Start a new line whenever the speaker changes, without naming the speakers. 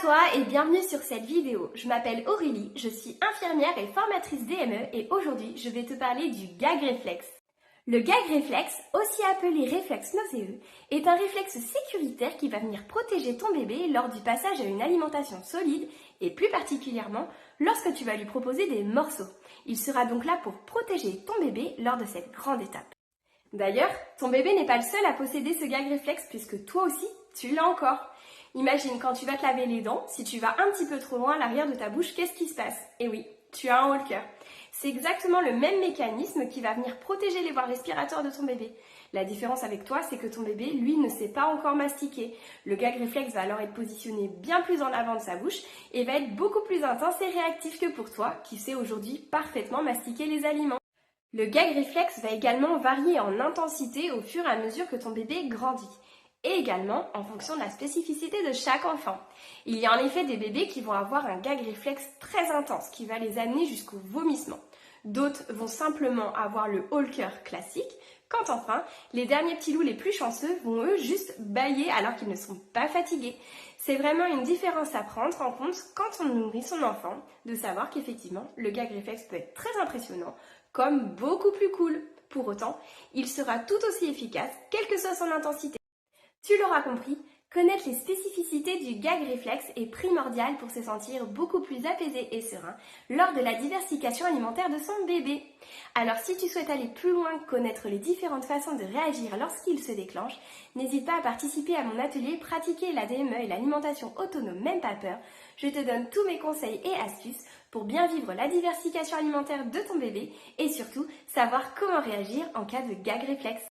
toi et bienvenue sur cette vidéo. Je m'appelle Aurélie, je suis infirmière et formatrice DME et aujourd'hui je vais te parler du gag réflexe. Le gag réflexe, aussi appelé réflexe nauséeux, est un réflexe sécuritaire qui va venir protéger ton bébé lors du passage à une alimentation solide et plus particulièrement lorsque tu vas lui proposer des morceaux. Il sera donc là pour protéger ton bébé lors de cette grande étape. D'ailleurs, ton bébé n'est pas le seul à posséder ce gag réflexe puisque toi aussi, tu l'as encore. Imagine quand tu vas te laver les dents, si tu vas un petit peu trop loin à l'arrière de ta bouche, qu'est-ce qui se passe? Eh oui, tu as un haut-le-cœur. C'est exactement le même mécanisme qui va venir protéger les voies respiratoires de ton bébé. La différence avec toi, c'est que ton bébé, lui, ne sait pas encore mastiquer. Le gag réflexe va alors être positionné bien plus en avant de sa bouche et va être beaucoup plus intense et réactif que pour toi, qui sais aujourd'hui parfaitement mastiquer les aliments. Le gag réflexe va également varier en intensité au fur et à mesure que ton bébé grandit, et également en fonction de la spécificité de chaque enfant. Il y a en effet des bébés qui vont avoir un gag réflexe très intense qui va les amener jusqu'au vomissement. D'autres vont simplement avoir le haut-le-cœur classique, quand enfin, les derniers petits loups les plus chanceux vont eux juste bâiller alors qu'ils ne sont pas fatigués. C'est vraiment une différence à prendre en compte quand on nourrit son enfant, de savoir qu'effectivement, le gag réflexe peut être très impressionnant, comme beaucoup plus cool. Pour autant, il sera tout aussi efficace, quelle que soit son intensité. Tu l'auras compris, connaître les spécificités du gag réflexe est primordial pour se sentir beaucoup plus apaisé et serein lors de la diversification alimentaire de son bébé. Alors si tu souhaites aller plus loin, connaître les différentes façons de réagir lorsqu'il se déclenche, n'hésite pas à participer à mon atelier Pratiquer la DME et l'alimentation autonome, même pas peur. Je te donne tous mes conseils et astuces pour bien vivre la diversification alimentaire de ton bébé et surtout savoir comment réagir en cas de gag réflexe.